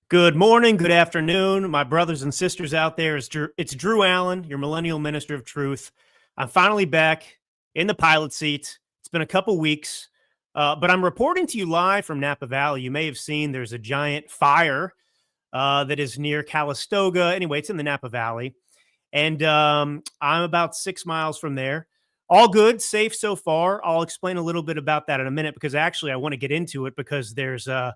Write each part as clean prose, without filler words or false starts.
Good morning, good afternoon, my brothers and sisters out there. It's Drew Allen, your millennial minister of truth. I'm finally back in the pilot seat. It's been a couple weeks, but I'm reporting to you live from Napa Valley. You may have seen there's a giant fire that is near Calistoga. Anyway, it's in the Napa Valley, and I'm about 6 miles from there. All good, safe so far. I'll explain a little bit about that in a minute because actually I want to get into it because there's the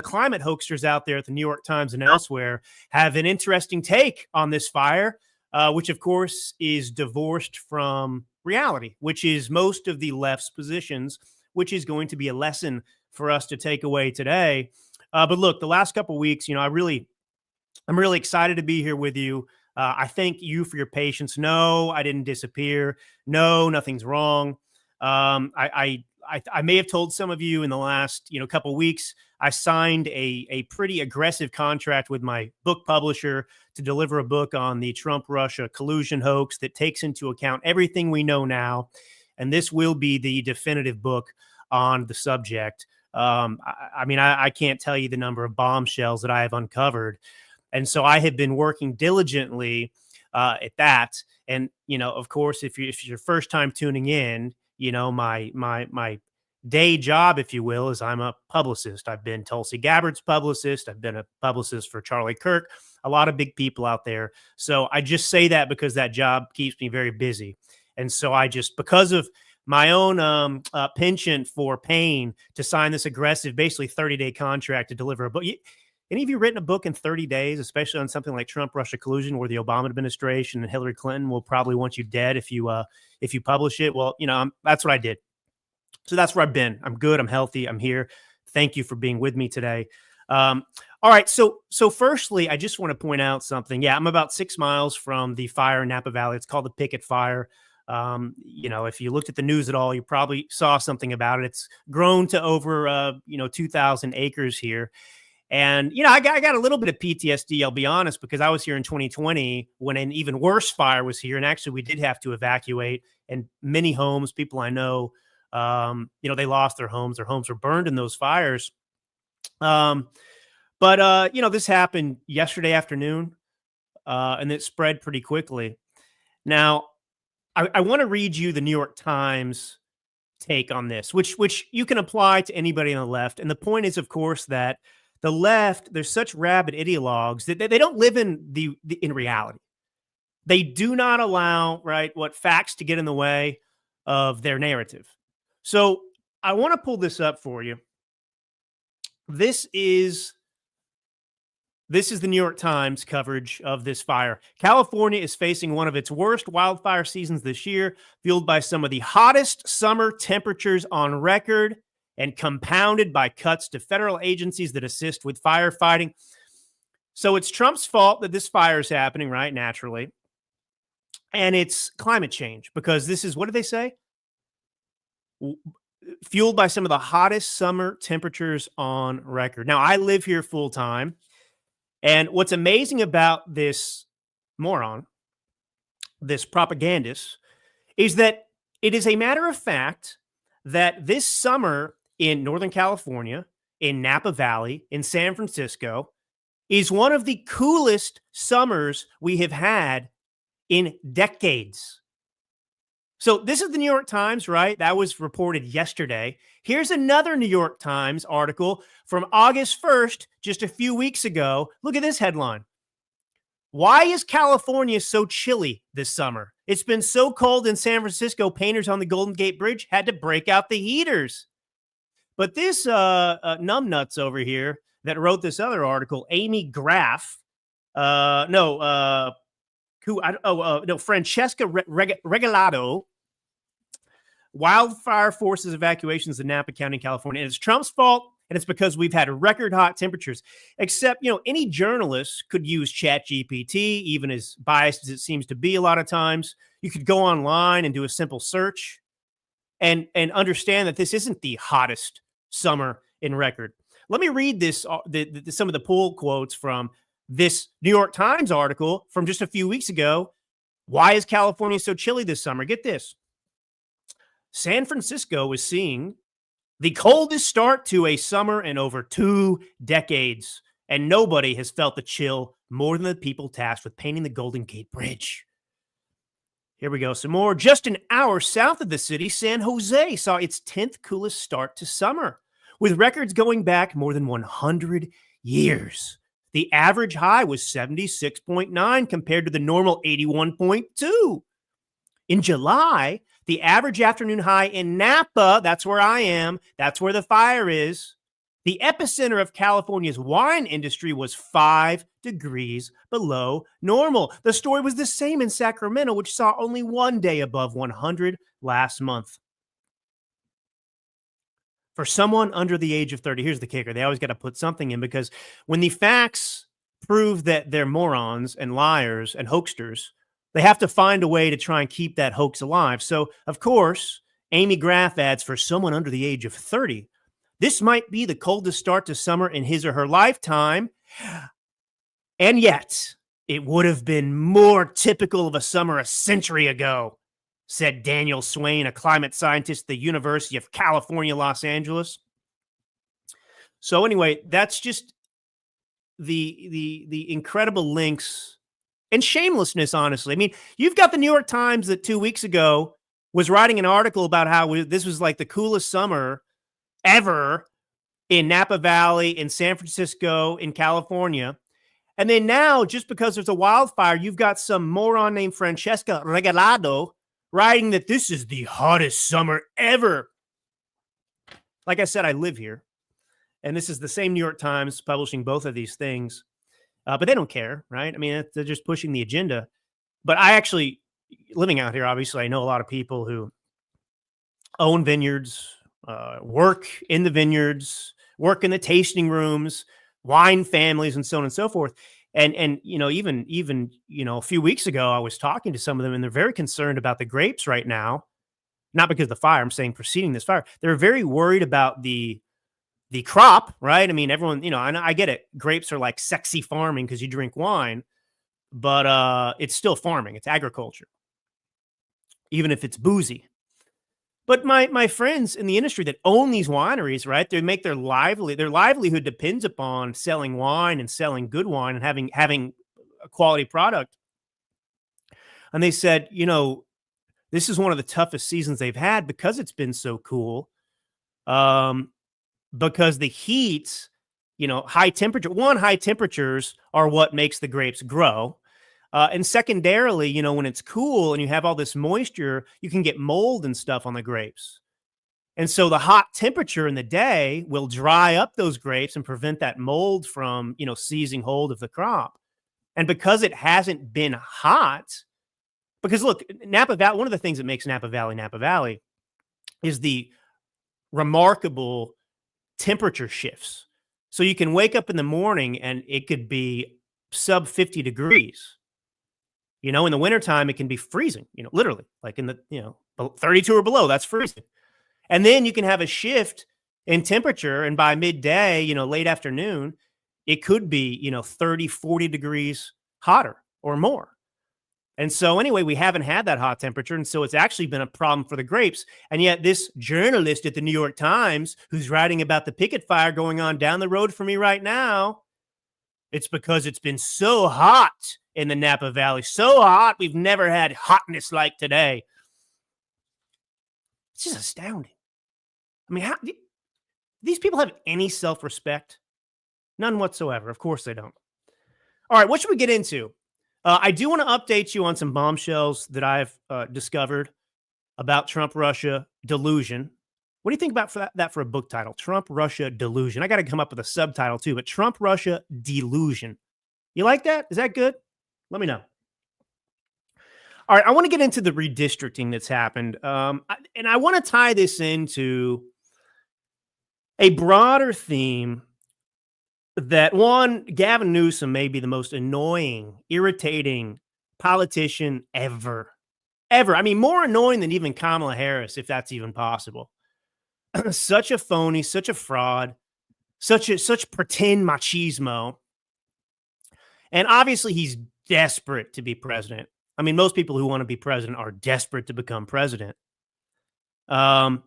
climate hoaxers out there at the New York Times and elsewhere have an interesting take on this fire, which of course is divorced from reality, which is most of the left's positions, which is going to be a lesson for us to take away today. But look, the last couple of weeks, I'm really excited to be here with you. I thank you for your patience. No, I didn't disappear. No, nothing's wrong. I may have told some of you in the last couple of weeks. I signed a pretty aggressive contract with my book publisher to deliver a book on the Trump-Russia collusion hoax that takes into account everything we know now, and this will be the definitive book on the subject. I can't tell you the number of bombshells that I have uncovered. And so I have been working diligently at that. And, of course, if it's your first time tuning in, my day job, if you will, is I'm a publicist. I've been Tulsi Gabbard's publicist. I've been a publicist for Charlie Kirk, a lot of big people out there. So I just say that because that job keeps me very busy. And so because of my own penchant for pain, to sign this aggressive, basically 30-day contract to deliver a book. Any of you written a book in 30 days, especially on something like Trump-Russia collusion, where the Obama administration and Hillary Clinton will probably want you dead if you publish it? Well, that's what I did. So that's where I've been. I'm good. I'm healthy. I'm here. Thank you for being with me today. All right. So firstly, I just want to point out something. Yeah, I'm about 6 miles from the fire in Napa Valley. It's called the Picket Fire. If you looked at the news at all, you probably saw something about it. It's grown to over 2,000 acres here. And, I got a little bit of PTSD, I'll be honest, because I was here in 2020 when an even worse fire was here. And actually, we did have to evacuate, and many homes, people I know, they lost their homes. Their homes were burned in those fires. This happened yesterday afternoon, and it spread pretty quickly. Now, I want to read you the New York Times take on this, which you can apply to anybody on the left. And the point is, of course, that the left, they're such rabid ideologues that they don't live in reality. They do not allow facts to get in the way of their narrative. So I want to pull this up for you. This is the New York Times coverage of this fire. California is facing one of its worst wildfire seasons this year, fueled by some of the hottest summer temperatures on record and compounded by cuts to federal agencies that assist with firefighting. So it's Trump's fault that this fire is happening, right? Naturally. And it's climate change, because this is, what did they say? Fueled by some of the hottest summer temperatures on record. Now, I live here full time. And what's amazing about this moron, this propagandist, is that it is a matter of fact that this summer in Northern California, in Napa Valley, in San Francisco, is one of the coolest summers we have had in decades. So this is the New York Times, right? That was reported yesterday. Here's another New York Times article from August 1st, just a few weeks ago. Look at this headline. Why is California so chilly this summer? It's been so cold in San Francisco, painters on the Golden Gate Bridge had to break out the heaters. But this numbnuts over here that wrote this other article, Amy Graff, Francesca Regalado, wildfire forces evacuations in Napa County, California. And it's Trump's fault, and it's because we've had record hot temperatures. Except, any journalist could use ChatGPT, even as biased as it seems to be a lot of times. You could go online and do a simple search and understand that this isn't the hottest summer in record. Let me read this, some of the pull quotes from this New York Times article from just a few weeks ago. Why is California so chilly this summer? Get this. San Francisco is seeing the coldest start to a summer in over 2 decades. And nobody has felt the chill more than the people tasked with painting the Golden Gate Bridge. Here we go. Some more. Just an hour south of the city, San Jose saw its 10th coolest start to summer, with records going back more than 100 years. The average high was 76.9 compared to the normal 81.2. In July, the average afternoon high in Napa, that's where I am, that's where the fire is, the epicenter of California's wine industry, was 5 degrees below normal. The story was the same in Sacramento, which saw only one day above 100 last month. For someone under the age of 30, here's the kicker. They always got to put something in, because when the facts prove that they're morons and liars and hoaxsters, they have to find a way to try and keep that hoax alive. So, of course, Amy Graff adds, for someone under the age of 30, this might be the coldest start to summer in his or her lifetime. And yet, it would have been more typical of a summer a century ago, said Daniel Swain, a climate scientist at the University of California, Los Angeles. So anyway, that's just the incredible links and shamelessness, honestly. I mean, you've got the New York Times that 2 weeks ago was writing an article about how this was like the coolest summer ever in Napa Valley, in San Francisco, in California. And then now, just because there's a wildfire, you've got some moron named Francesca Regalado writing that this is the hottest summer ever. Like I said, I live here. And this is the same New York Times publishing both of these things. But they don't care, right? I mean, they're just pushing the agenda. But I actually, living out here, obviously, I know a lot of people who own vineyards, work in the vineyards, work in the tasting rooms, wine families, and so on and so forth. And you know, even a few weeks ago, I was talking to some of them, and they're very concerned about the grapes right now. Not because of the fire, I'm saying preceding this fire. They're very worried about the crop, right? I mean, everyone, you know, I get it. Grapes are like sexy farming because you drink wine, but it's still farming. It's agriculture, even if it's boozy. But my friends in the industry that own these wineries, right? They make their livelihood depends upon selling wine and selling good wine and having a quality product. And they said, you know, this is one of the toughest seasons they've had because it's been so cool. Because the heat, you know, high temperatures are what makes the grapes grow. And secondarily, you know, when it's cool and you have all this moisture, you can get mold and stuff on the grapes. And so the hot temperature in the day will dry up those grapes and prevent that mold from, you know, seizing hold of the crop. And because it hasn't been hot, because look, Napa Valley, one of the things that makes Napa Valley is the remarkable temperature shifts. So you can wake up in the morning and it could be sub 50 degrees. You know, in the wintertime, it can be freezing, you know, literally, like in the, you know, 32 or below, that's freezing. And then you can have a shift in temperature. And by midday, you know, late afternoon, it could be, you know, 30, 40 degrees hotter or more. And so anyway, we haven't had that hot temperature. And so it's actually been a problem for the grapes. And yet this journalist at the New York Times who's writing about the picket fire going on down the road from me right now, it's because it's been so hot in the Napa Valley. So hot, we've never had hotness like today. It's just astounding. I mean, how these people have any self-respect? None whatsoever. Of course they don't. All right, what should we get into? I do want to update you on some bombshells that I've discovered about Trump-Russia delusion. What do you think about that for a book title? Trump-Russia delusion. I got to come up with a subtitle too, but Trump-Russia delusion. You like that? Is that good? Let me know. All right, I want to get into the redistricting that's happened. And I want to tie this into a broader theme that, one, Gavin Newsom may be the most annoying, irritating politician ever. Ever. I mean, more annoying than even Kamala Harris, if that's even possible. Such a phony, such a fraud, such pretend machismo. And obviously he's desperate to be president. I mean, most people who want to be president are desperate to become president. But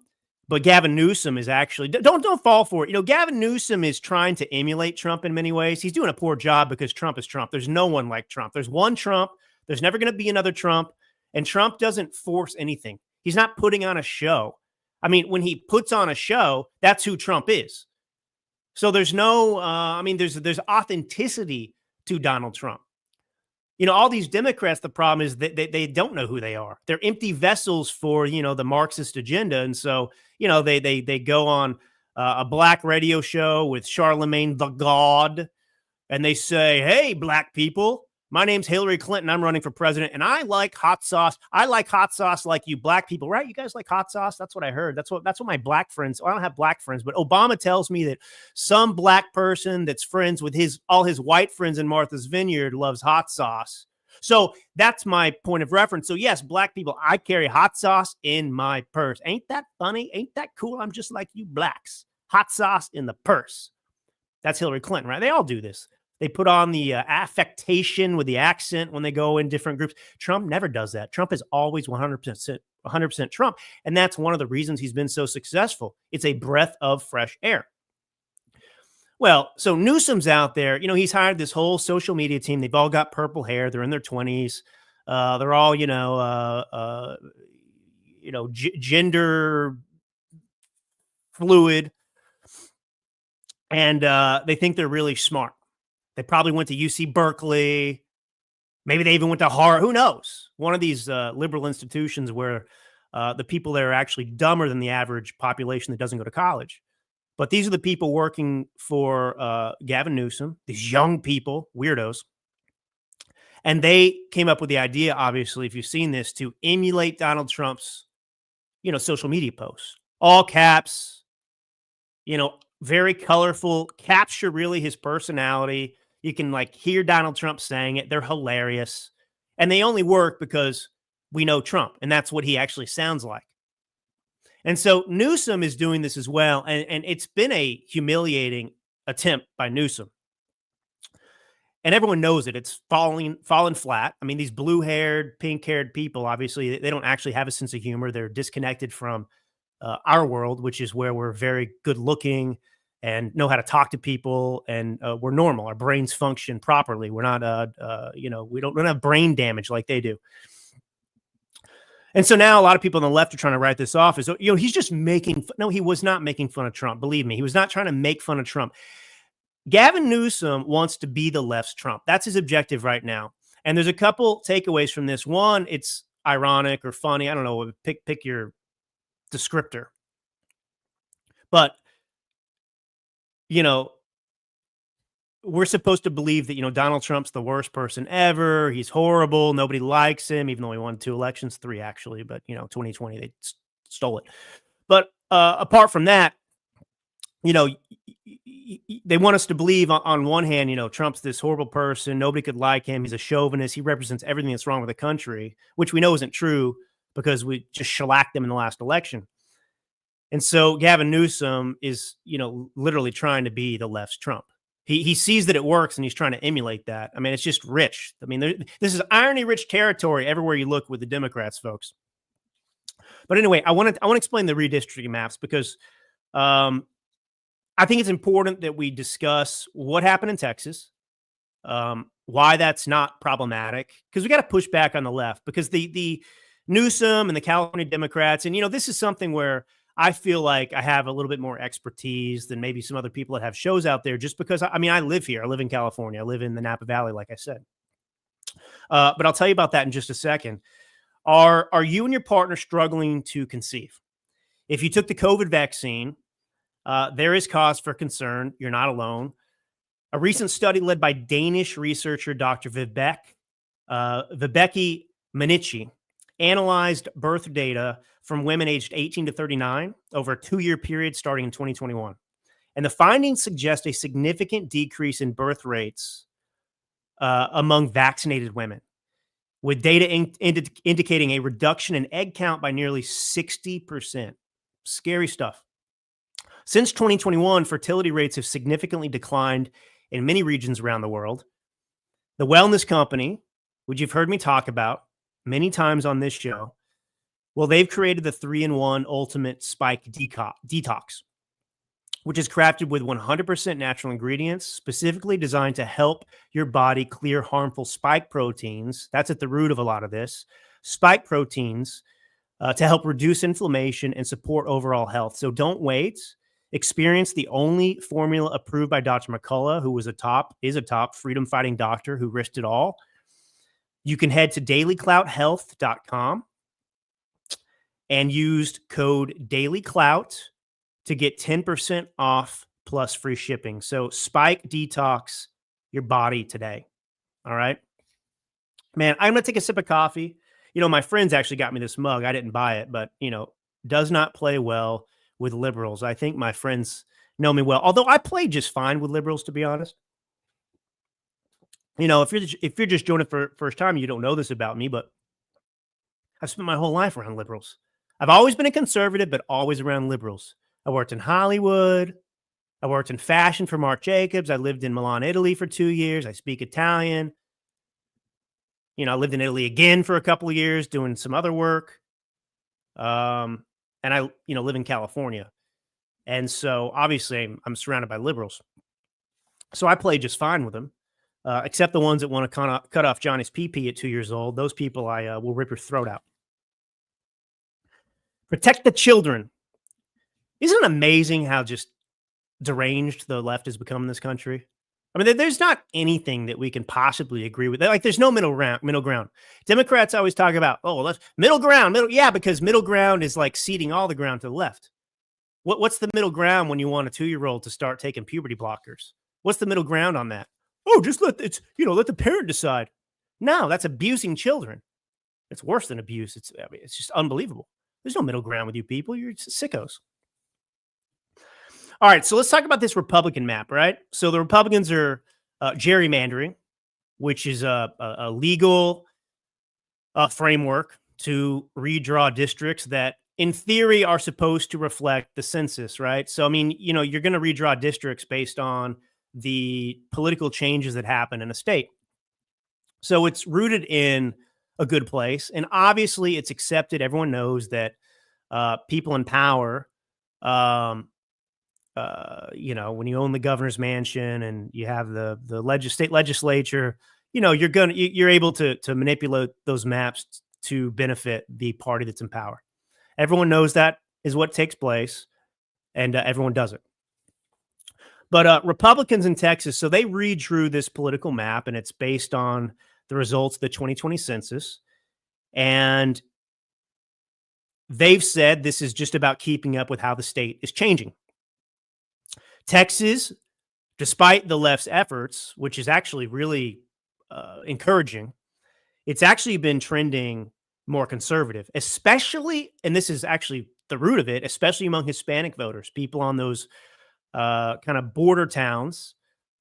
But Gavin Newsom is actually, don't fall for it. Gavin Newsom is trying to emulate Trump in many ways. He's doing a poor job because Trump is Trump. There's no one like Trump. There's one Trump. There's never going to be another Trump. And Trump doesn't force anything. He's not putting on a show. I mean, when he puts on a show, that's who Trump is. So there's no, there's authenticity to Donald Trump. All these Democrats, the problem is that they don't know who they are. They're empty vessels for, the Marxist agenda. And so, they go on a black radio show with Charlemagne the God, and they say, hey, black people, my name's Hillary Clinton. I'm running for president, and I like hot sauce. I like hot sauce like you black people, right? You guys like hot sauce? That's what I heard. That's what my black friends, I don't have black friends, but Obama tells me that some black person that's friends with all his white friends in Martha's Vineyard loves hot sauce. So that's my point of reference. So yes, black people, I carry hot sauce in my purse. Ain't that funny? Ain't that cool? I'm just like you blacks. Hot sauce in the purse. That's Hillary Clinton, right? They all do this. They put on the affectation with the accent when they go in different groups. Trump never does that. Trump is always 100% Trump. And that's one of the reasons he's been so successful. It's a breath of fresh air. Well, so Newsom's out there. He's hired this whole social media team. They've all got purple hair. They're in their 20s. They're all, gender fluid. And they think they're really smart. They probably went to UC Berkeley. Maybe they even went to Harvard. Who knows? One of these liberal institutions where the people there are actually dumber than the average population that doesn't go to college. But these are the people working for Gavin Newsom, these young people, weirdos. And they came up with the idea, obviously, if you've seen this, to emulate Donald Trump's, social media posts. All caps, very colorful, capture really his personality. You can hear Donald Trump saying it. They're hilarious. And they only work because we know Trump, and that's what he actually sounds like. And so Newsom is doing this as well. And it's been a humiliating attempt by Newsom. And everyone knows it. It's fallen flat. I mean, these blue-haired, pink-haired people, obviously, they don't actually have a sense of humor. They're disconnected from our world, which is where we're very good-looking and know how to talk to people, and we're normal. Our brains function properly. We're not, we don't have brain damage like they do. And so now a lot of people on the left are trying to write this off as, he's just no, he was not making fun of Trump. Believe me, he was not trying to make fun of Trump. Gavin Newsom wants to be the left's Trump. That's his objective right now. And there's a couple takeaways from this. One, it's ironic or funny. I don't know. Pick your descriptor. But, we're supposed to believe that, Donald Trump's the worst person ever. He's horrible. Nobody likes him, even though he won 2 elections, 3 actually. But, 2020, they stole it. But apart from that, they want us to believe on one hand, Trump's this horrible person. Nobody could like him. He's a chauvinist. He represents everything that's wrong with the country, which we know isn't true because we just shellacked them in the last election. And so Gavin Newsom is, literally trying to be the left's Trump. He sees that it works and he's trying to emulate that. I mean, it's just rich. I mean, this is irony-rich territory everywhere you look with the Democrats, folks. But anyway, I want to explain the redistricting maps because I think it's important that we discuss what happened in Texas, why that's not problematic, because we got to push back on the left because the Newsom and the California Democrats, and this is something where I feel like I have a little bit more expertise than maybe some other people that have shows out there just because, I live here. I live in California. I live in the Napa Valley, like I said. But I'll tell you about that in just a second. Are you and your partner struggling to conceive? If you took the COVID vaccine, there is cause for concern. You're not alone. A recent study led by Danish researcher Dr. Vibeke Manichi analyzed birth data from women aged 18 to 39 over a 2-year period starting in 2021. And the findings suggest a significant decrease in birth rates among vaccinated women, with data indicating a reduction in egg count by nearly 60%. Scary stuff. Since 2021, fertility rates have significantly declined in many regions around the world. The wellness company, which you've heard me talk about many times on this show, Well, they've created the 3-in-1 Ultimate Spike Detox, which is crafted with 100% natural ingredients, specifically designed to help your body clear harmful spike proteins. That's at the root of a lot of this. Spike proteins to help reduce inflammation and support overall health. So don't wait. Experience the only formula approved by Dr. McCullough, who is a top freedom-fighting doctor who risked it all. You can head to dailyclouthealth.com and use code DailyClout to get 10% off plus free shipping. So Spike Detox your body today. All right. Man, I'm going to take a sip of coffee. My friends actually got me this mug. I didn't buy it, but, does not play well with liberals. I think my friends know me well, although I play just fine with liberals, to be honest. If you're just joining for first time, you don't know this about me, but I've spent my whole life around liberals. I've always been a conservative, but always around liberals. I worked in Hollywood. I worked in fashion for Marc Jacobs. I lived in Milan, Italy for 2 years. I speak Italian. I lived in Italy again for a couple of years doing some other work. And I, live in California. And so obviously I'm surrounded by liberals. So I play just fine with them, except the ones that want to cut off Johnny's pee-pee at 2 years old. Those people I will rip your throat out. Protect the children. Isn't it amazing how just deranged the left has become in this country? I mean, there's not anything that we can possibly agree with. Like, there's no middle ground. Democrats always talk about, let's middle ground. Yeah, because middle ground is like ceding all the ground to the left. What's the middle ground when you want a 2-year-old to start taking puberty blockers? What's the middle ground on that? Just let the parent decide. No, that's abusing children. It's worse than abuse. It's just unbelievable. There's no middle ground with you people. You're sickos. All right, so let's talk about this Republican map, right? So the Republicans are gerrymandering, which is a legal framework to redraw districts that, in theory, are supposed to reflect the census, right? So, I mean, you're going to redraw districts based on the political changes that happen in a state. So it's rooted in a good place, and obviously it's accepted. Everyone knows that people in power, when you own the governor's mansion and you have the state legislature, you're able to manipulate those maps to benefit the party that's in power. Everyone knows that is what takes place, and everyone does it. But Republicans in Texas, so they redrew this political map, and it's based on the results of the 2020 census. And they've said this is just about keeping up with how the state is changing. Texas, despite the left's efforts, which is actually really encouraging, it's actually been trending more conservative, especially, and this is actually the root of it, especially among Hispanic voters, people on those kind of border towns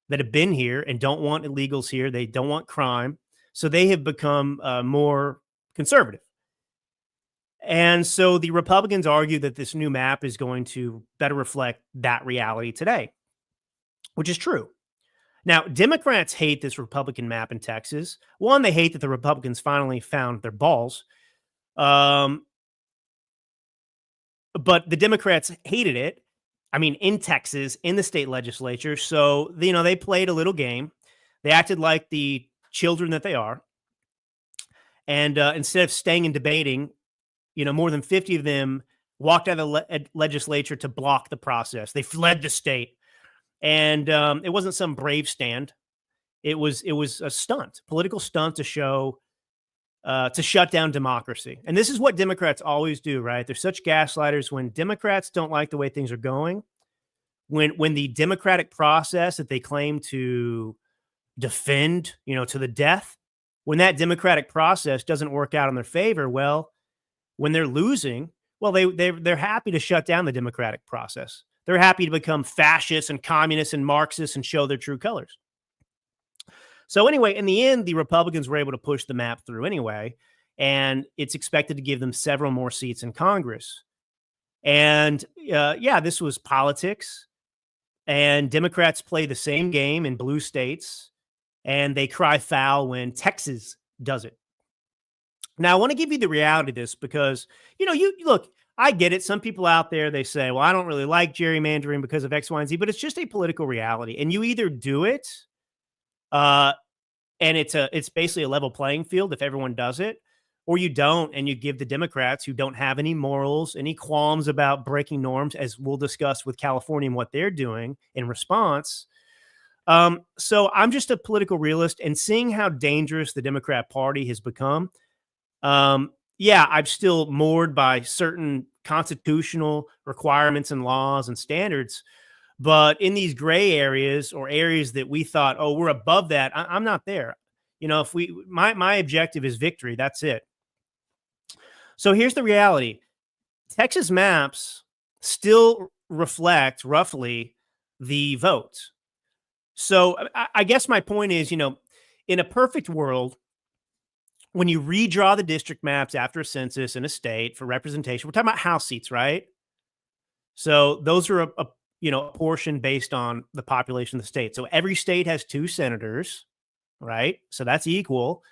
that have been here and don't want illegals here. They don't want crime. So they have become more conservative. And so the Republicans argue that this new map is going to better reflect that reality today, which is true. Now, Democrats hate this Republican map in Texas. One, they hate that the Republicans finally found their balls. But the Democrats hated it. I mean, in Texas, in the state legislature. So, they played a little game. They acted like the children that they are. And instead of staying and debating, more than 50 of them walked out of the legislature to block the process. They fled the state. And it wasn't some brave stand. It was a stunt, political stunt to show, to shut down democracy. And this is what Democrats always do, right? They're such gaslighters. When Democrats don't like the way things are going, when the democratic process that they claim to defend, to the death, when that democratic process doesn't work out in their favor, well, when they're losing, well, they're happy to shut down the democratic process. They're happy to become fascists and communists and Marxists and show their true colors. So anyway, in the end, the Republicans were able to push the map through anyway, and it's expected to give them several more seats in Congress. And this was politics, and Democrats play the same game in blue states, and they cry foul when Texas does it. Now, I want to give you the reality of this because, you look, I get it. Some people out there, they say, well, I don't really like gerrymandering because of X, Y, and Z, but it's just a political reality. And you either do it, uh, and it's basically a level playing field if everyone does it, or you don't, and you give the Democrats who don't have any morals, any qualms about breaking norms, as we'll discuss with California and what they're doing in response. So I'm just a political realist, and seeing how dangerous the Democrat Party has become. Yeah, I'm still moored by certain constitutional requirements and laws and standards. But in these gray areas or areas that we thought, oh, we're above that, I'm not there. If my objective is victory, that's it. So here's the reality. Texas maps still reflect roughly the vote. So I guess my point is, in a perfect world, when you redraw the district maps after a census in a state for representation, we're talking about House seats, right? So those are a portion based on the population of the state. So every state has 2 senators, right? So that's equal.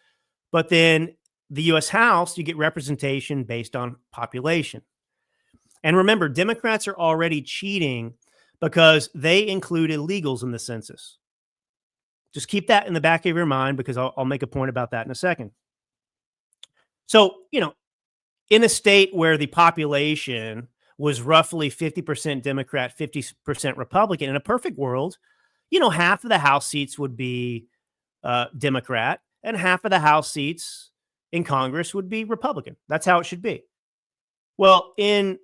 But then the U.S. House, you get representation based on population. And remember, Democrats are already cheating because they include illegals in the census. Just keep that in the back of your mind because I'll make a point about that in a second. So, in a state where the population was roughly 50% Democrat, 50% Republican, in a perfect world, half of the House seats would be Democrat and half of the House seats in Congress would be Republican. That's how it should be. Well, in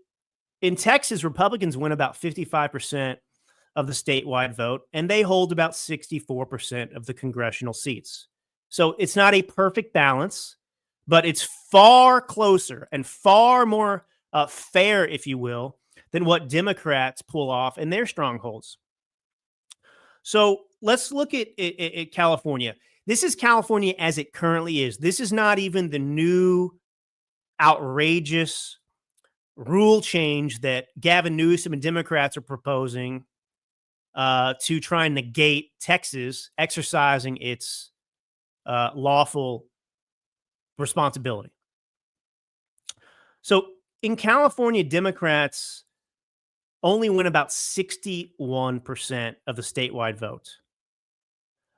Texas, Republicans win about 55% of the statewide vote, and they hold about 64% of the congressional seats. So it's not a perfect balance, but it's far closer and far more fair, if you will, than what Democrats pull off in their strongholds. So let's look at California. This is California as it currently is. This is not even the new outrageous rule change that Gavin Newsom and Democrats are proposing to try and negate Texas exercising its lawful responsibility. So in California, Democrats only win about 61% of the statewide vote.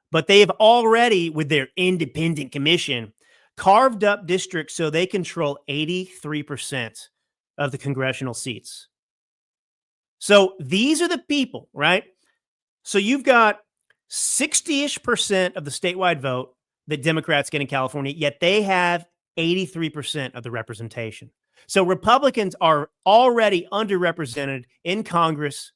But they have already, with their independent commission, carved up districts so they control 83% of the congressional seats. So these are the people, right? So you've got 60-ish% of the statewide vote that Democrats get in California, yet they have 83% of the representation. So Republicans are already underrepresented in Congress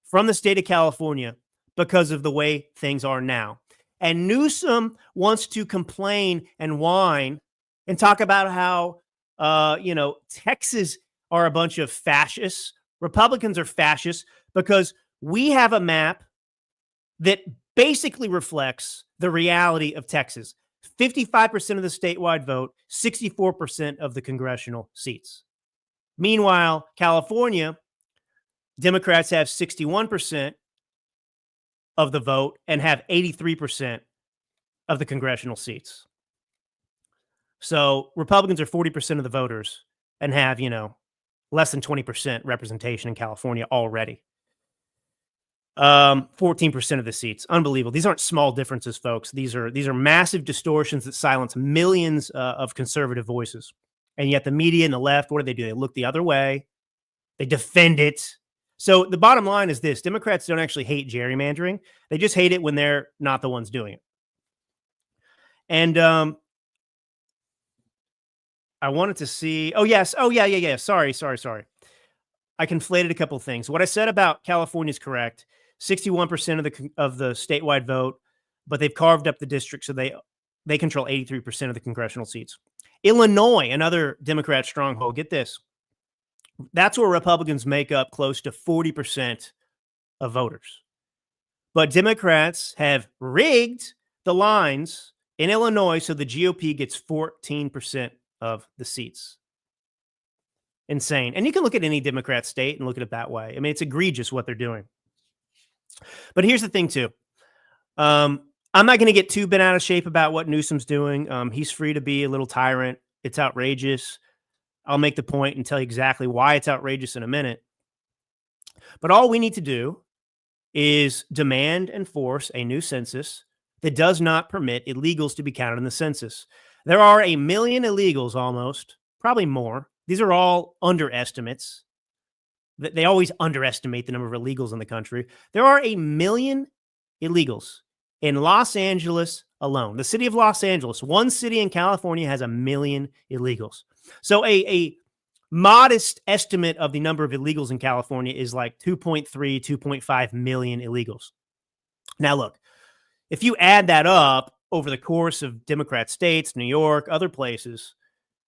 from the state of California because of the way things are now. And Newsom wants to complain and whine and talk about how, Texas are a bunch of fascists. Republicans are fascists because we have a map that basically reflects the reality of Texas. 55% of the statewide vote, 64% of the congressional seats. Meanwhile, California, Democrats have 61% of the vote and have 83% of the congressional seats. So Republicans are 40% of the voters and have, less than 20% representation in California already. 14% of the seats. Unbelievable. These aren't small differences, folks. These are massive distortions that silence millions of conservative voices. And yet the media and the left, what do? They look the other way. They defend it. So the bottom line is this: Democrats don't actually hate gerrymandering. They just hate it when they're not the ones doing it. And I wanted to see. Oh, yes. Oh, yeah. Sorry. I conflated a couple of things. What I said about California is correct. 61% of the statewide vote, but they've carved up the district so they control 83% of the congressional seats. Illinois, another Democrat stronghold. Get this. That's where Republicans make up close to 40% of voters. But Democrats have rigged the lines in Illinois so the GOP gets 14% of the seats. Insane. And you can look at any Democrat state and look at it that way. I mean, it's egregious what they're doing. But here's the thing, too. I'm not going to get too bent out of shape about what Newsom's doing. He's free to be a little tyrant It's outrageous. I'll make the point and tell you exactly why it's outrageous in a minute. But all we need to do is demand and force a new census that does not permit illegals to be counted in the census. There are 1 million illegals almost, probably more. These are all underestimates. They always underestimate the number of illegals in the country. There are 1 million illegals in Los Angeles alone. The city of Los Angeles, one city in California, has 1 million illegals. So a modest estimate of the number of illegals in California is like 2.3, 2.5 million illegals. Now, look, if you add that up over the course of Democrat states, New York, other places,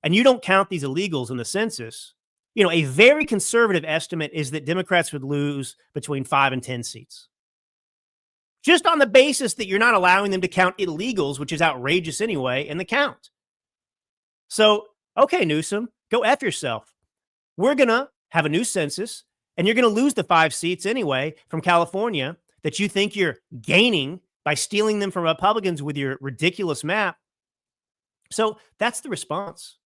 and you don't count these illegals in the census, you know, a very conservative estimate is that Democrats would lose between 5 and 10 seats. Just on the basis that you're not allowing them to count illegals, which is outrageous anyway, in the count. So, okay, Newsom, go F yourself. We're going to have a new census, and you're going to lose the 5 seats anyway from California that you think you're gaining by stealing them from Republicans with your ridiculous map. So that's the response.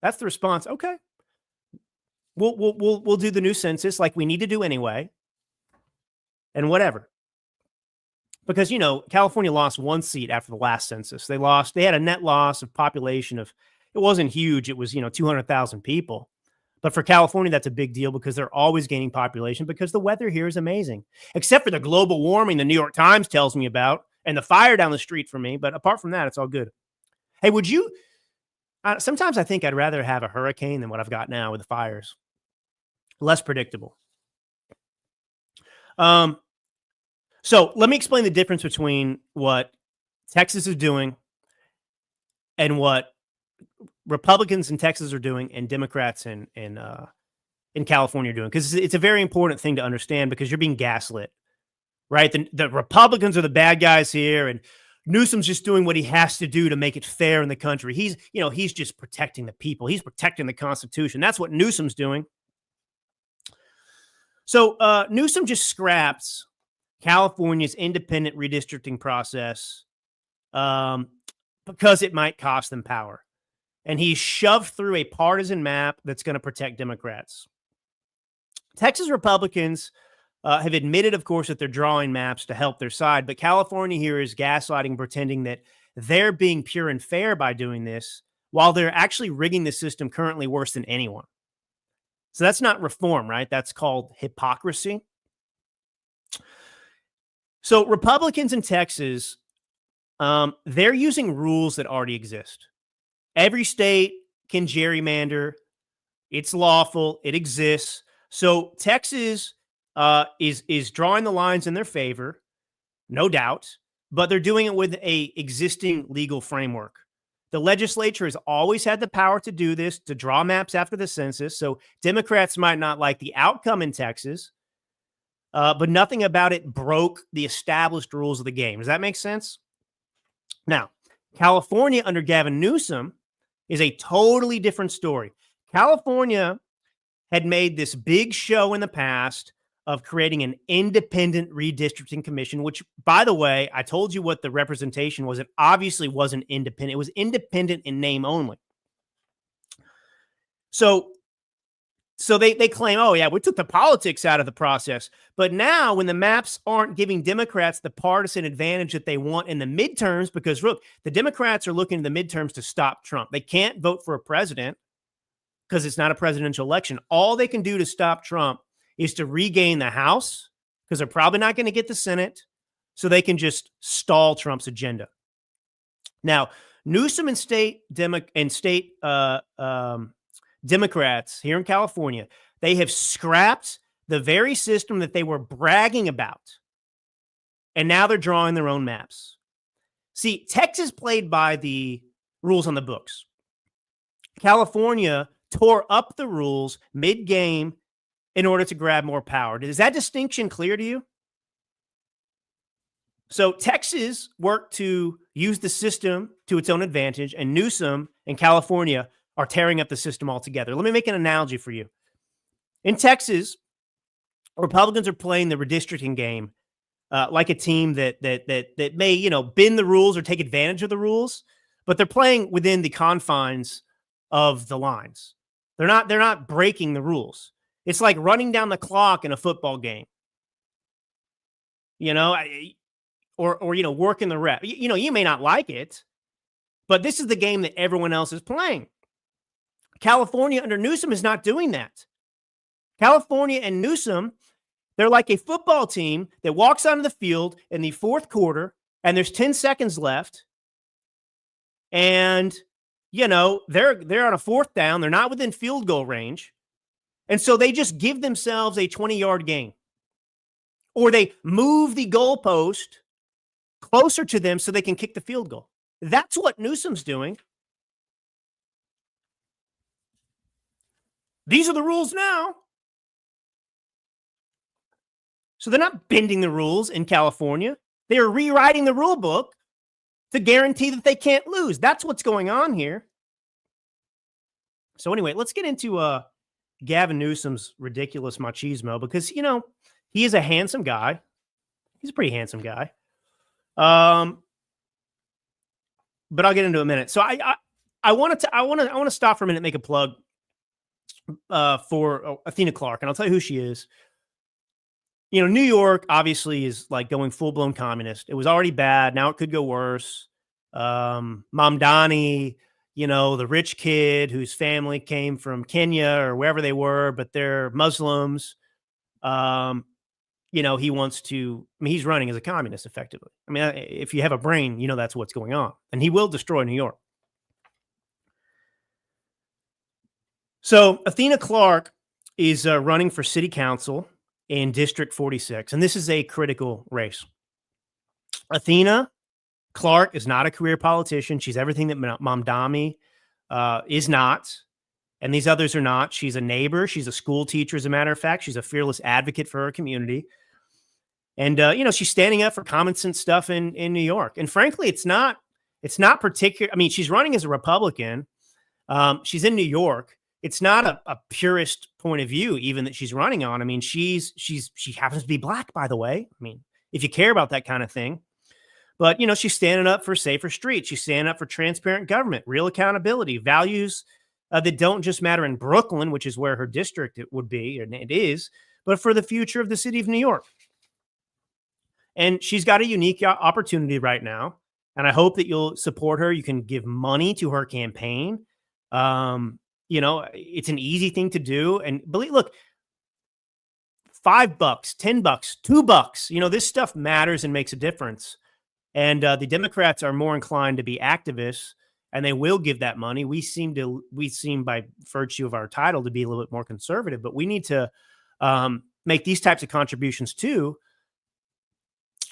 That's the response. Okay. We'll do the new census like we need to do anyway, and whatever. Because, you know, California lost 1 seat after the last census. They had a net loss of population of, it wasn't huge. It was, 200,000 people. But for California, that's a big deal because they're always gaining population because the weather here is amazing, except for the global warming the New York Times tells me about and the fire down the street from me. But apart from that, it's all good. Hey, would you, sometimes I think I'd rather have a hurricane than what I've got now with the fires. Less predictable. So let me explain the difference between what Texas is doing and what Republicans in Texas are doing and Democrats in California are doing, because it's a very important thing to understand because you're being gaslit, right? The Republicans are the bad guys here, and Newsom's just doing what he has to do to make it fair in the country. He's just protecting the people. He's protecting the Constitution. That's what Newsom's doing. So Newsom just scraps California's independent redistricting process because it might cost them power. And he shoved through a partisan map that's going to protect Democrats. Texas Republicans have admitted, of course, that they're drawing maps to help their side, but California here is gaslighting, pretending that they're being pure and fair by doing this, while they're actually rigging the system currently worse than anyone. So that's not reform, right? That's called hypocrisy. So Republicans in Texas, they're using rules that already exist. Every state can gerrymander. It's lawful. It exists. So Texas is drawing the lines in their favor, no doubt, but they're doing it with a existing legal framework. The legislature has always had the power to do this, to draw maps after the census. So Democrats might not like the outcome in Texas, but nothing about it broke the established rules of the game. Does that make sense? Now, California under Gavin Newsom is a totally different story. California had made this big show in the past of creating an independent redistricting commission, which, by the way, I told you what the representation was. It obviously wasn't independent. It was independent in name only. So they claim, oh, yeah, we took the politics out of the process. But now when the maps aren't giving Democrats the partisan advantage that they want in the midterms, because, look, the Democrats are looking in the midterms to stop Trump. They can't vote for a president because it's not a presidential election. All they can do to stop Trump is to regain the House, because they're probably not going to get the Senate, so they can just stall Trump's agenda. Now, Newsom and state Democrats here in California, they have scrapped the very system that they were bragging about. And now they're drawing their own maps. See, Texas played by the rules on the books. California tore up the rules mid-game in order to grab more power. Is that distinction clear to you? So Texas worked to use the system to its own advantage, and Newsom and California are tearing up the system altogether. Let me make an analogy for you. In Texas, Republicans are playing the redistricting game like a team that may, bend the rules or take advantage of the rules, but they're playing within the confines of the lines. They're not breaking the rules. It's like running down the clock in a football game, you know, or you know, working the rep. You know, you may not like it, but this is the game that everyone else is playing. California under Newsom is not doing that. California and Newsom, they're like a football team that walks onto the field in the fourth quarter and there's 10 seconds left. And, you know, they're on a fourth down. They're not within field goal range. And so they just give themselves a 20-yard gain. Or they move the goalpost closer to them so they can kick the field goal. That's what Newsom's doing. These are the rules now. So they're not bending the rules in California. They are rewriting the rule book to guarantee that they can't lose. That's what's going on here. So anyway, let's get into Gavin Newsom's ridiculous machismo because, you know, he is a handsome guy. He's a pretty handsome guy. But I'll get into it in a minute. So I want to stop for a minute and make a plug for Athena Clark, and I'll tell you who she is. You know, New York obviously is like going full-blown communist. It was already bad. Now it could go worse. Mamdani, you know, the rich kid whose family came from Kenya or wherever they were, but they're Muslims. You know, he wants to, I mean, he's running as a communist effectively. I mean, if you have a brain, you know, that's what's going on. And he will destroy New York. So Athena Clark is running for city council in District 46. And this is a critical race. Athena Clark is not a career politician. She's everything that Mamdani is not. And these others are not. She's a neighbor. She's a school teacher, as a matter of fact. She's a fearless advocate for her community. And, you know, she's standing up for common sense stuff in New York. And frankly, it's not particular. I mean, she's running as a Republican. She's in New York. It's not a purist point of view, even that she's running on. I mean, she happens to be black, by the way. I mean, if you care about that kind of thing. But, you know, she's standing up for safer streets. She's standing up for transparent government, real accountability, values that don't just matter in Brooklyn, which is where her district it would be, and it is, but for the future of the city of New York. And she's got a unique opportunity right now. And I hope that you'll support her. You can give money to her campaign. You know, it's an easy thing to do. And look, $5, $10, $2, you know, this stuff matters and makes a difference. And the Democrats are more inclined to be activists, and they will give that money. We seem by virtue of our title to be a little bit more conservative, but we need to make these types of contributions too.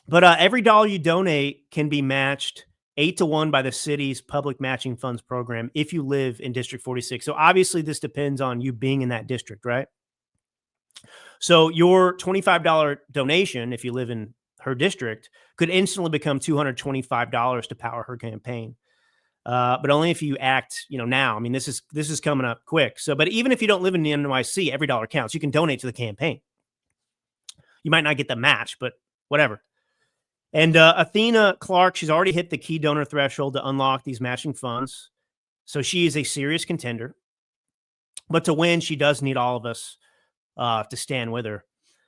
But every dollar you donate can be matched 8-1 by the city's public matching funds program if you live in District 46. So obviously this depends on you being in that district, right? So your $25 donation, if you live in her district, could instantly become $225 to power her campaign. But only if you act, you know, now. I mean, this is coming up quick. So, but even if you don't live in the NYC, every dollar counts. You can donate to the campaign. You might not get the match, but whatever. And Athena Clark, she's already hit the key donor threshold to unlock these matching funds. So she is a serious contender. But to win, she does need all of us to stand with her.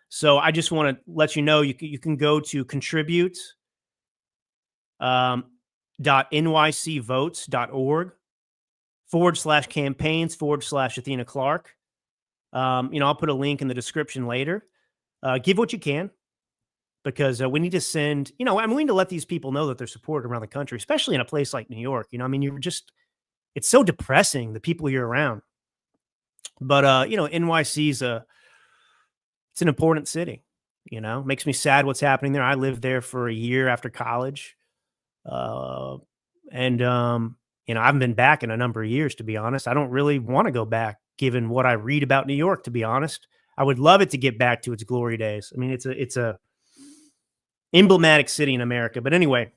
So I just want to let you know, you can go to contribute.nycvotes.org/campaigns/Athena Clark. You know, I'll put a link in the description later. Give what you can, because we need to send, you know, I mean, we need to let these people know that they're supported around the country, especially in a place like New York. You know, I mean, it's so depressing, the people you're around. But, you know, NYC's it's an important city, you know, makes me sad what's happening there. I lived there for a year after college. You know, I haven't been back in a number of years, to be honest. I don't really want to go back, given what I read about New York, to be honest. I would love it to get back to its glory days. I mean, it's a emblematic city in America. But anyway,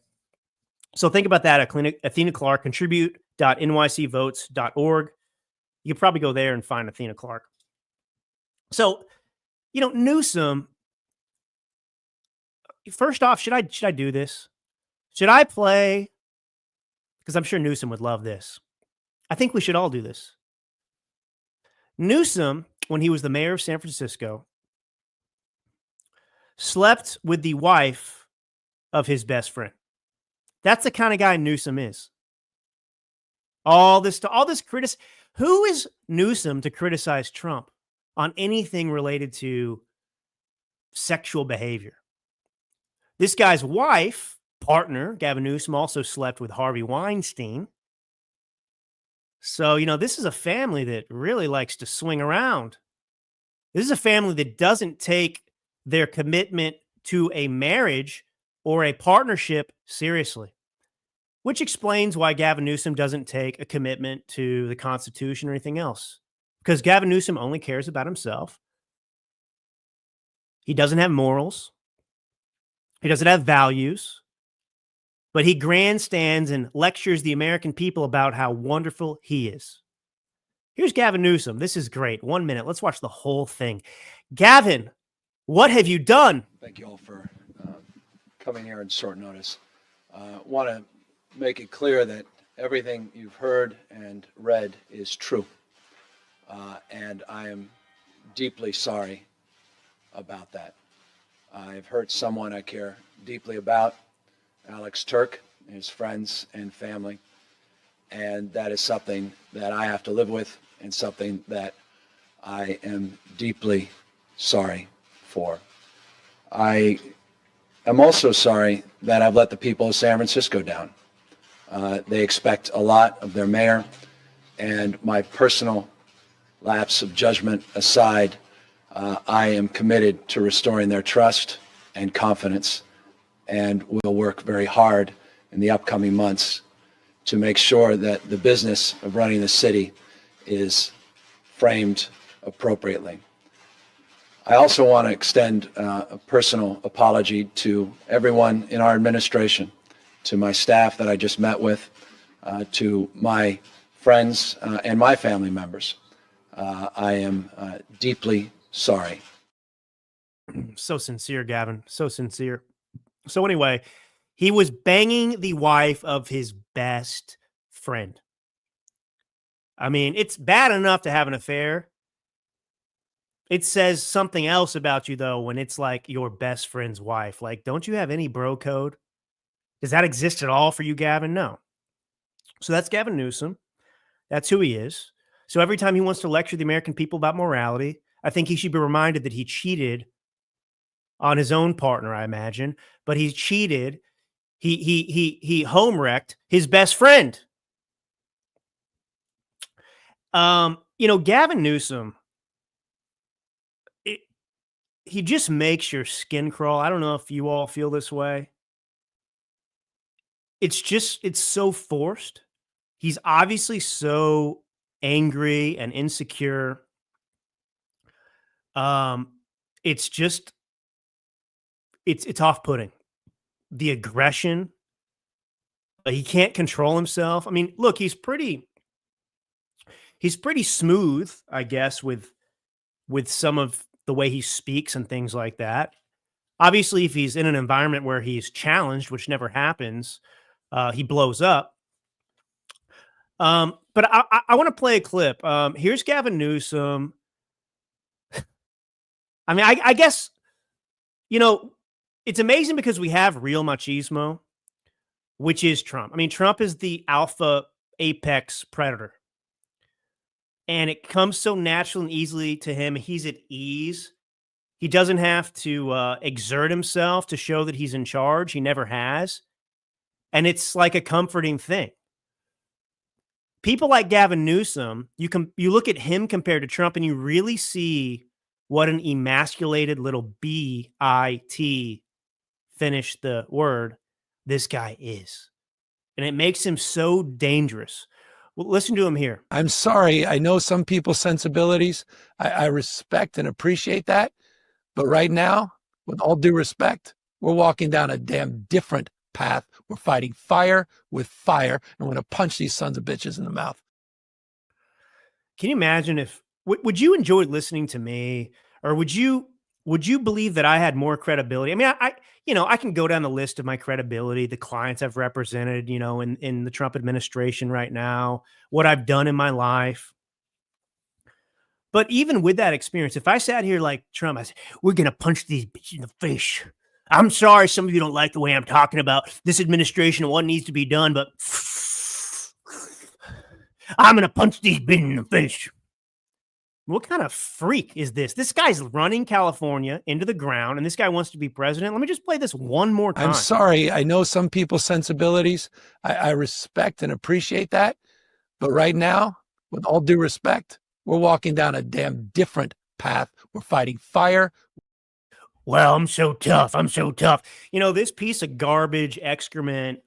so think about that. Athena Clark, contribute.nycvotes.org. You could probably go there and find Athena Clark. So, you know, Newsom, first off, should I do this? Should I play? Because I'm sure Newsom would love this. I think we should all do this. Newsom, when he was the mayor of San Francisco, slept with the wife of his best friend. That's the kind of guy Newsom is. All this who is Newsom to criticize Trump on anything related to sexual behavior? This guy's wife, partner, Gavin Newsom, also slept with Harvey Weinstein. So, this is a family that really likes to swing around. This is a family that doesn't take their commitment to a marriage or a partnership seriously, which explains why Gavin Newsom doesn't take a commitment to the Constitution or anything else, because Gavin Newsom only cares about himself. He doesn't have morals. He doesn't have values, but he grandstands and lectures the American people about how wonderful he is. Here's Gavin Newsom. This is great. 1 minute. Let's watch the whole thing. Gavin, what have you done? Thank you all for coming here on short notice. Want to make it clear that everything you've heard and read is true. And I am deeply sorry about that. I've hurt someone I care deeply about, Alex Turk, his friends and family. And that is something that I have to live with and something that I am deeply sorry for. I am also sorry that I've let the people of San Francisco down. They expect a lot of their mayor, and my personal lapse of judgment aside, I am committed to restoring their trust and confidence, and will work very hard in the upcoming months to make sure that the business of running the city is framed appropriately. I also want to extend a personal apology to everyone in our administration, to my staff that I just met with, to my friends and my family members. I am deeply sorry. So sincere, Gavin. So sincere. So anyway, he was banging the wife of his best friend. I mean, it's bad enough to have an affair. It says something else about you, though, when it's like your best friend's wife. Like, don't you have any bro code? Does that exist at all for you, Gavin? No. So that's Gavin Newsom. That's who he is. So every time he wants to lecture the American people about morality, I think he should be reminded that he cheated on his own partner, I imagine. But he cheated. He home wrecked his best friend. Gavin Newsom, he just makes your skin crawl. I don't know if you all feel this way. It's so forced. He's obviously so angry and insecure. It's off-putting. The aggression. He can't control himself. I mean, look, he's pretty smooth, I guess, with some of the way he speaks and things like that. Obviously, if he's in an environment where he's challenged, which never happens, he blows up. But I want to play a clip. Here's Gavin Newsom. I mean, I guess, it's amazing because we have real machismo, which is Trump. I mean, Trump is the alpha apex predator. And it comes so naturally and easily to him. He's at ease. He doesn't have to exert himself to show that he's in charge. He never has. And it's like a comforting thing. People like Gavin Newsom, you look at him compared to Trump and you really see what an emasculated little B-I-T, finish the word, this guy is. And it makes him so dangerous. Well, listen to him here. I'm sorry. I know some people's sensibilities. I respect and appreciate that. But right now, with all due respect, we're walking down a damn different path. We're fighting fire with fire, and we're going to punch these sons of bitches in the mouth. Can you imagine would you enjoy listening to me, or would you would you believe that I had more credibility? I mean, I can go down the list of my credibility, the clients I've represented, in the Trump administration right now, what I've done in my life. But even with that experience, if I sat here like Trump, I said, we're going to punch these bitches in the face. I'm sorry some of you don't like the way I'm talking about this administration and what needs to be done, but I'm going to punch these bitches in the face. What kind of freak is this? This guy's running California into the ground, and this guy wants to be president. Let me just play this one more time. I'm sorry. I know some people's sensibilities. I respect and appreciate that. But right now, with all due respect, we're walking down a damn different path. We're fighting fire. Well, I'm so tough. I'm so tough. This piece of garbage excrement,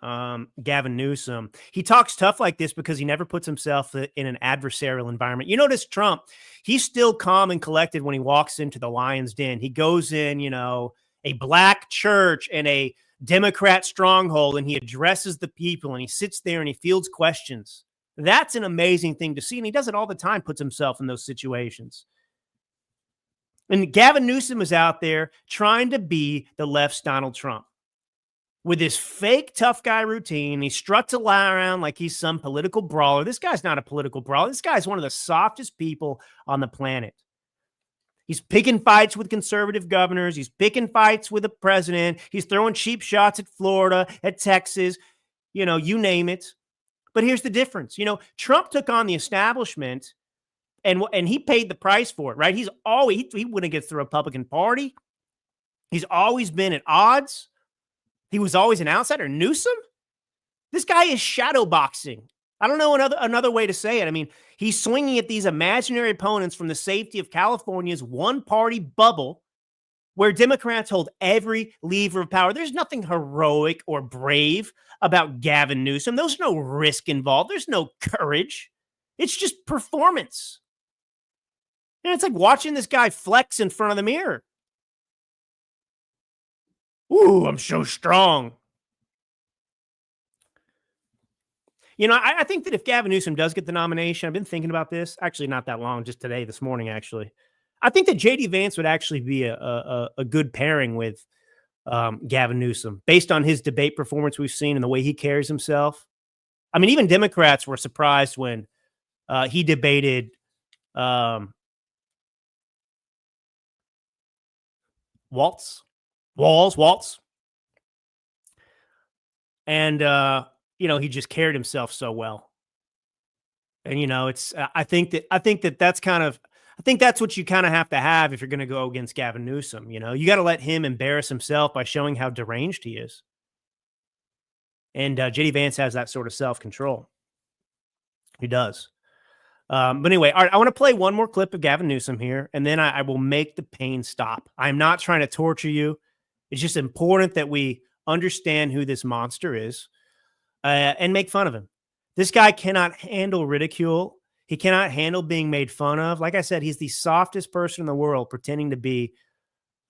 Gavin Newsom, he talks tough like this because he never puts himself in an adversarial environment. You notice Trump, he's still calm and collected when he walks into the lion's den. He goes in, a black church and a Democrat stronghold, and he addresses the people, and he sits there and he fields questions. That's an amazing thing to see. And he does it all the time, puts himself in those situations. And Gavin Newsom is out there trying to be the left's Donald Trump with his fake tough guy routine. He struts around like he's some political brawler. This guy's not a political brawler. This guy's one of the softest people on the planet. He's picking fights with conservative governors. He's picking fights with the president. He's throwing cheap shots at Florida, at Texas, you name it. But here's the difference. Trump took on the establishment and he paid the price for it, right? He went against the Republican Party. He's always been at odds. He was always an outsider. Newsom, this guy is shadow boxing. I don't know another way to say it. I mean, he's swinging at these imaginary opponents from the safety of California's one-party bubble where Democrats hold every lever of power. There's nothing heroic or brave about Gavin Newsom. There's no risk involved. There's no courage. It's just performance. And it's like watching this guy flex in front of the mirror. Ooh, I'm so strong. I think that if Gavin Newsom does get the nomination, I've been thinking about this, actually not that long, just this morning, actually. I think that J.D. Vance would actually be a good pairing with Gavin Newsom based on his debate performance we've seen and the way he carries himself. I mean, even Democrats were surprised when he debated Waltz. And, he just carried himself so well. And, I think that's what you kind of have to have if you're going to go against Gavin Newsom. You got to let him embarrass himself by showing how deranged he is. And J.D. Vance has that sort of self-control. He does. But anyway, all right, I want to play one more clip of Gavin Newsom here, and then I will make the pain stop. I'm not trying to torture you. It's just important that we understand who this monster is and make fun of him. This guy cannot handle ridicule. He cannot handle being made fun of. Like I said, he's the softest person in the world pretending to be,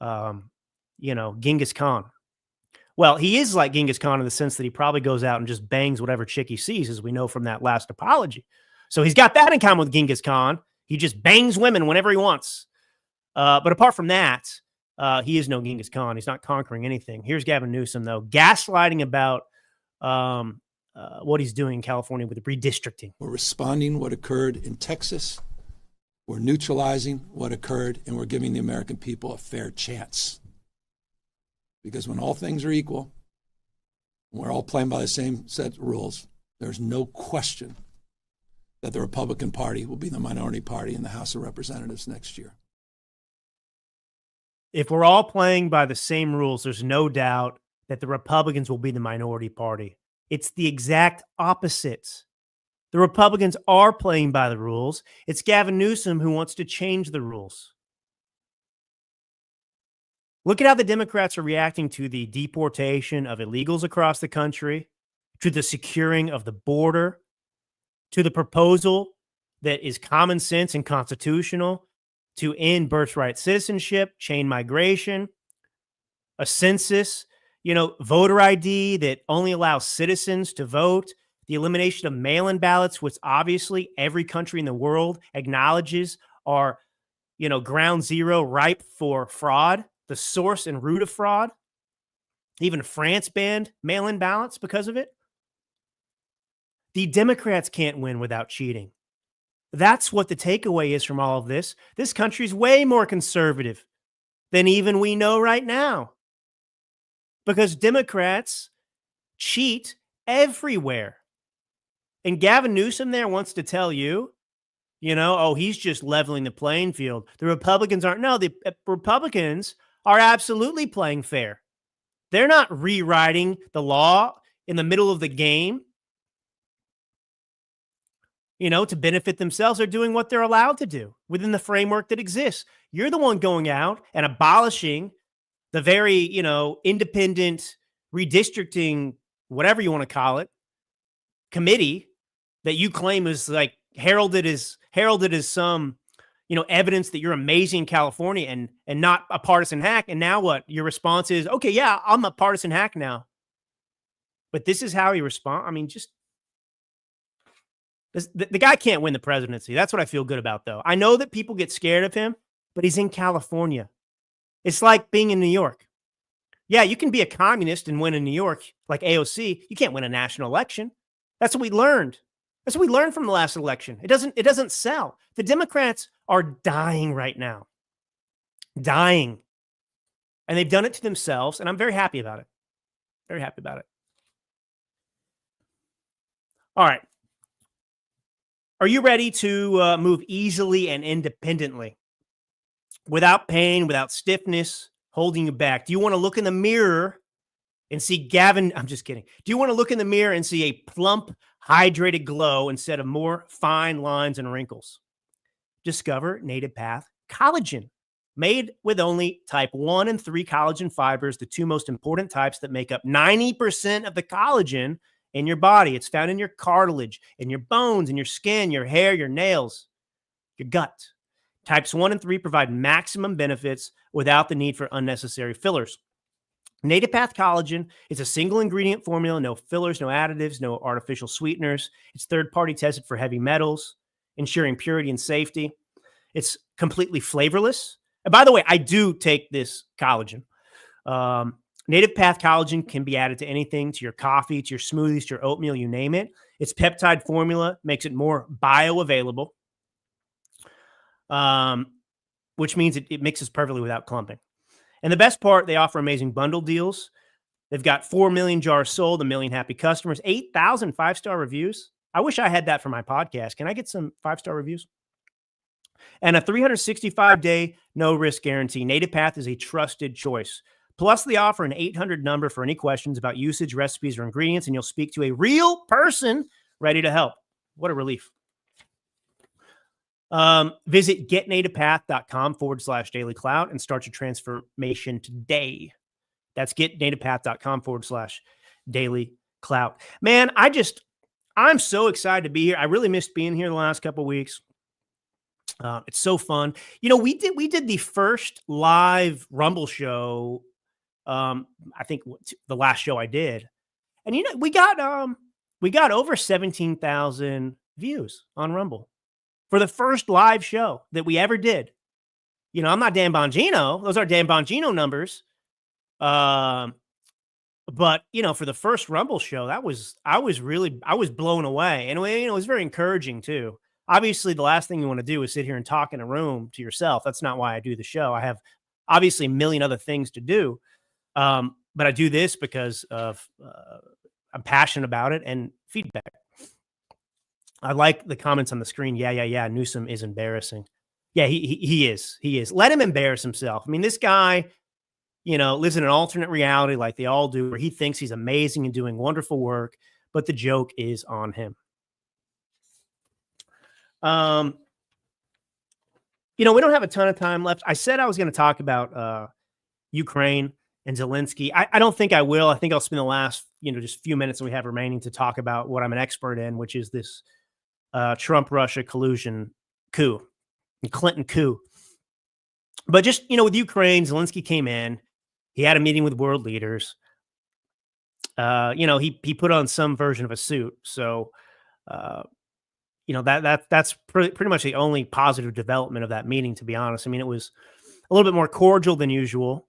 Genghis Khan. Well, he is like Genghis Khan in the sense that he probably goes out and just bangs whatever chick he sees, as we know from that last apology. So he's got that in common with Genghis Khan. He just bangs women whenever he wants. But apart from that, he is no Genghis Khan. He's not conquering anything. Here's Gavin Newsom, though, gaslighting about what he's doing in California with redistricting. We're responding what occurred in Texas. We're neutralizing what occurred, and we're giving the American people a fair chance. Because when all things are equal, we're all playing by the same set of rules, there's no question that the Republican Party will be the minority party in the House of Representatives next year. If we're all playing by the same rules, there's no doubt that the Republicans will be the minority party. It's the exact opposite. The Republicans are playing by the rules. It's Gavin Newsom who wants to change the rules. Look at how the Democrats are reacting to the deportation of illegals across the country, to the securing of the border, to the proposal that is common sense and constitutional to end birthright citizenship, chain migration, a census, voter ID that only allows citizens to vote, the elimination of mail-in ballots, which obviously every country in the world acknowledges are ground zero, ripe for fraud, the source and root of fraud. Even France banned mail-in ballots because of it. The Democrats can't win without cheating. That's what the takeaway is from all of this. This country's way more conservative than even we know right now, because Democrats cheat everywhere. And Gavin Newsom there wants to tell you, oh, he's just leveling the playing field. The Republicans aren't. No, the Republicans are absolutely playing fair. They're not rewriting the law in the middle of the game, to benefit themselves. They're doing what they're allowed to do within the framework that exists. You're the one going out and abolishing the very, independent redistricting, whatever you want to call it, committee that you claim is like heralded as some, evidence that you're amazing in California and not a partisan hack. And now what? Your response is, okay, yeah, I'm a partisan hack now. But this is how he responds. I mean, just the guy can't win the presidency. That's what I feel good about, though. I know that people get scared of him, but he's in California. It's like being in New York. Yeah, you can be a communist and win in New York, like AOC. You can't win a national election. That's what we learned. That's what we learned from the last election. It doesn't sell. The Democrats are dying right now. Dying. And they've done it to themselves, and I'm very happy about it. Very happy about it. All right. Are you ready to move easily and independently, without pain, without stiffness holding you back? Do you want to look in the mirror and see Gavin? I'm just kidding. Do you want to look in the mirror and see a plump, hydrated glow instead of more fine lines and wrinkles? Discover Native Path Collagen, made with only type 1 and 3 collagen fibers, the two most important types that make up 90% of the collagen in your body. It's found in your cartilage, in your bones, in your skin, your hair, your nails, your gut. Types 1 and 3 provide maximum benefits without the need for unnecessary fillers. Native Path Collagen is a single ingredient formula, no fillers, no additives, no artificial sweeteners. It's third-party tested for heavy metals, ensuring purity and safety. It's completely flavorless. And by the way, I do take this collagen. Native Path Collagen can be added to anything, to your coffee, to your smoothies, to your oatmeal, you name it. Its peptide formula makes it more bioavailable, which means it mixes perfectly without clumping. And the best part, they offer amazing bundle deals. They've got 4 million jars sold, 1 million happy customers, 8,000 5-star reviews. I wish I had that for my podcast. Can I get some 5-star reviews? And a 365-day no-risk guarantee. Native Path is a trusted choice. Plus, they offer an 800 number for any questions about usage, recipes, or ingredients, and you'll speak to a real person ready to help. What a relief. Visit getnativepath.com/dailyclout and start your transformation today. That's getnativepath.com/dailyclout. Man, I'm so excited to be here. I really missed being here the last couple of weeks. It's so fun. We did the first live Rumble show. I think the last show I did, and we got over 17,000 views on Rumble for the first live show that we ever did. I'm not Dan Bongino. Those are Dan Bongino numbers. But for the first Rumble show, I was blown away, and it was very encouraging too. Obviously, the last thing you want to do is sit here and talk in a room to yourself. That's not why I do the show. I have obviously a million other things to do. But I do this because of I'm passionate about it and feedback. I like the comments on the screen. Yeah. Newsom is embarrassing. Yeah, he is. He is. Let him embarrass himself. I mean, this guy, lives in an alternate reality like they all do, where he thinks he's amazing and doing wonderful work, but the joke is on him. We don't have a ton of time left. I said I was going to talk about Ukraine and Zelenskyy. I don't think I will. I think I'll spend the last, just few minutes that we have remaining to talk about what I'm an expert in, which is this Trump-Russia collusion coup, Clinton coup. But just, with Ukraine, Zelenskyy came in. He had a meeting with world leaders. He put on some version of a suit. So, that's pretty much the only positive development of that meeting, to be honest. I mean, it was a little bit more cordial than usual.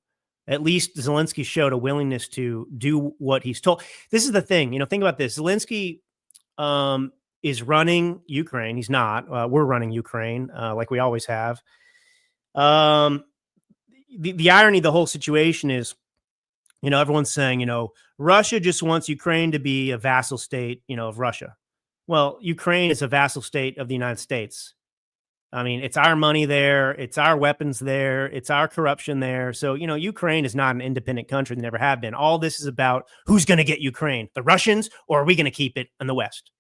At least Zelenskyy showed a willingness to do what he's told. This is the thing, think about this. Zelenskyy is running Ukraine. He's not. We're running Ukraine like we always have. The irony of the whole situation is, everyone's saying, Russia just wants Ukraine to be a vassal state, of Russia. Well, Ukraine is a vassal state of the United States. I mean, it's our money there. It's our weapons there. It's our corruption there. So, Ukraine is not an independent country. They never have been. All this is about who's going to get Ukraine, the Russians, or are we going to keep it in the West?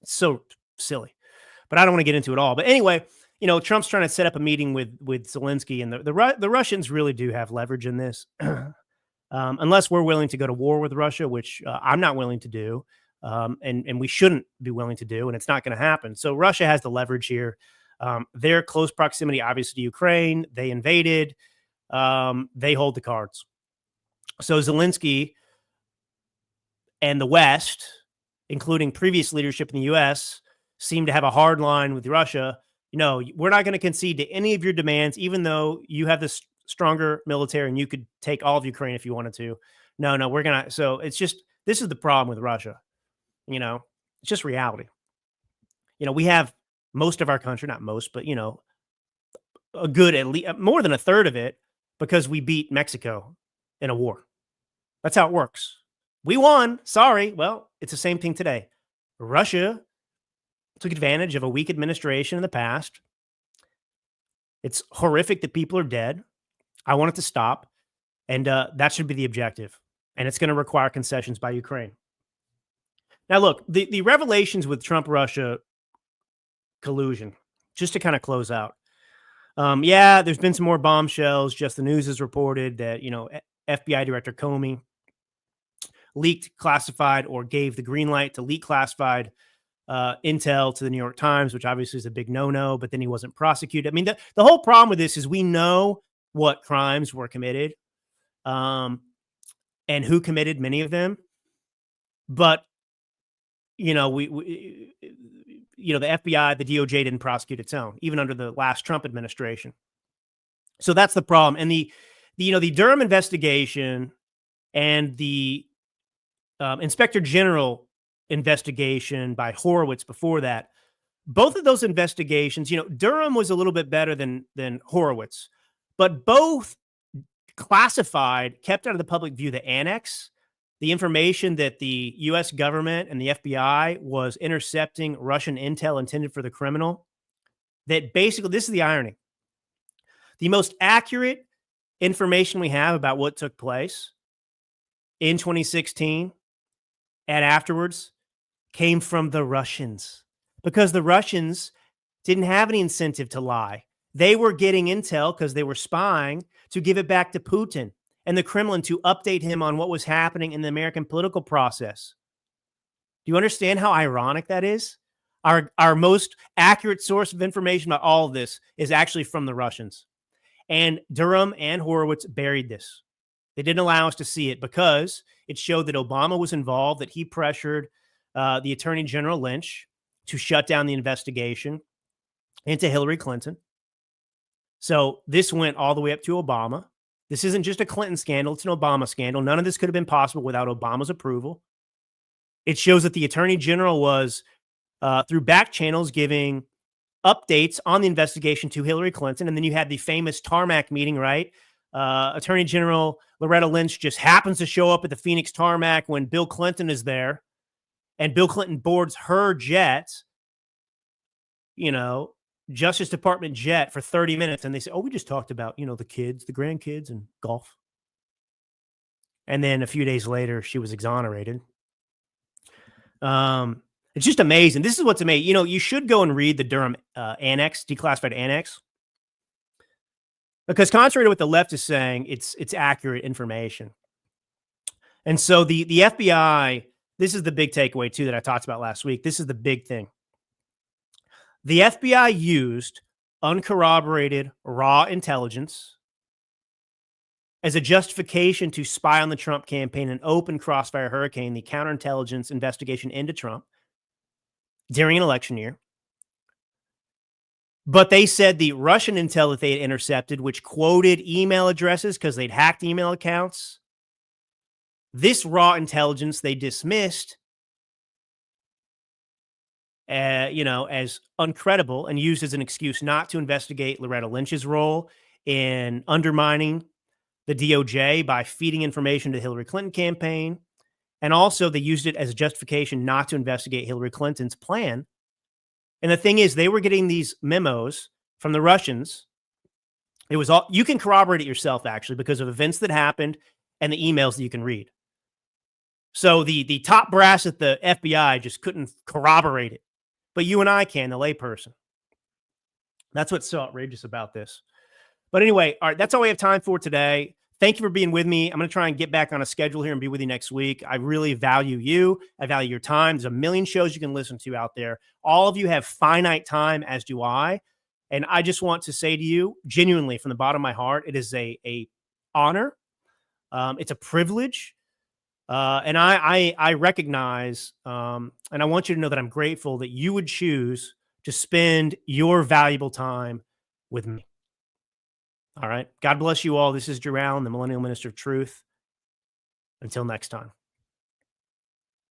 It's so silly, but I don't want to get into it all. But anyway, Trump's trying to set up a meeting with Zelenskyy, and the Russians really do have leverage in this, unless we're willing to go to war with Russia, which I'm not willing to do. And we shouldn't be willing to do, and it's not going to happen. So Russia has the leverage here. Their close proximity, obviously, to Ukraine. They invaded. They hold the cards. So Zelenskyy and the West, including previous leadership in the U.S., seem to have a hard line with Russia. We're not going to concede to any of your demands, even though you have this stronger military and you could take all of Ukraine if you wanted to. No, we're going to. So it's just, this is the problem with Russia. It's just reality. We have most of our country, not most, but, a good, at least more than a third of it, because we beat Mexico in a war. That's how it works. We won. Sorry. Well, it's the same thing today. Russia took advantage of a weak administration in the past. It's horrific that people are dead. I want it to stop. And that should be the objective. And it's going to require concessions by Ukraine. Now, look, the revelations with Trump-Russia collusion, just to kind of close out. There's been some more bombshells. Just the News has reported that, FBI Director Comey leaked classified, or gave the green light to leak classified intel to the New York Times, which obviously is a big no-no, but then he wasn't prosecuted. I mean, the whole problem with this is we know what crimes were committed and who committed many of them. But, the FBI, the DOJ didn't prosecute its own, even under the last Trump administration. So that's the problem. And the Durham investigation and the Inspector General investigation by Horowitz before that, both of those investigations, Durham was a little bit better than Horowitz, but both classified, kept out of the public view, the annex, the information that the U.S. government and the FBI was intercepting Russian intel intended for the criminal. That basically, this is the irony. The most accurate information we have about what took place in 2016 and afterwards came from the Russians, because the Russians didn't have any incentive to lie. They were getting intel because they were spying to give it back to Putin and the Kremlin to update him on what was happening in the American political process. Do you understand how ironic that is? Our most accurate source of information about all of this is actually from the Russians. And Durham and Horowitz buried this. They didn't allow us to see it because it showed that Obama was involved, that he pressured the Attorney General Lynch to shut down the investigation into Hillary Clinton. So this went all the way up to Obama. This isn't just a Clinton scandal. It's an Obama scandal. None of this could have been possible without Obama's approval. It shows that the Attorney General was, through back channels, giving updates on the investigation to Hillary Clinton. And then you had the famous tarmac meeting, right? Attorney General Loretta Lynch just happens to show up at the Phoenix tarmac when Bill Clinton is there. And Bill Clinton boards her jet, Justice Department jet, for 30 minutes. And they say, oh, we just talked about, the kids, the grandkids, and golf. And then a few days later, she was exonerated. It's just amazing. This is what's amazing. You should go and read the Durham annex, declassified annex. Because contrary to what the left is saying, it's accurate information. And so the FBI, this is the big takeaway too that I talked about last week. This is the big thing. The FBI used uncorroborated raw intelligence as a justification to spy on the Trump campaign and open Crossfire Hurricane, the counterintelligence investigation into Trump. during an election year. But they said the Russian intel that they had intercepted, which quoted email addresses because they'd hacked email accounts, this raw intelligence they dismissed, as uncredible and used as an excuse not to investigate Loretta Lynch's role in undermining the DOJ by feeding information to the Hillary Clinton campaign. And also they used it as a justification not to investigate Hillary Clinton's plan. And the thing is, they were getting these memos from the Russians. It was all, you can corroborate it yourself, actually, because of events that happened and the emails that you can read. So the top brass at the FBI just couldn't corroborate it. But you and I can, the layperson. That's what's so outrageous about this. But anyway, all right, that's all we have time for today. Thank you for being with me. I'm going to try and get back on a schedule here and be with you next week. I really value you. I value your time. There's a million shows you can listen to out there. All of you have finite time, as do I. And I just want to say to you, genuinely, from the bottom of my heart, it is a honor. It's a privilege. And I recognize, and I want you to know that I'm grateful that you would choose to spend your valuable time with me. All right. God bless you all. This is Jerome, the Millennial Minister of Truth. Until next time.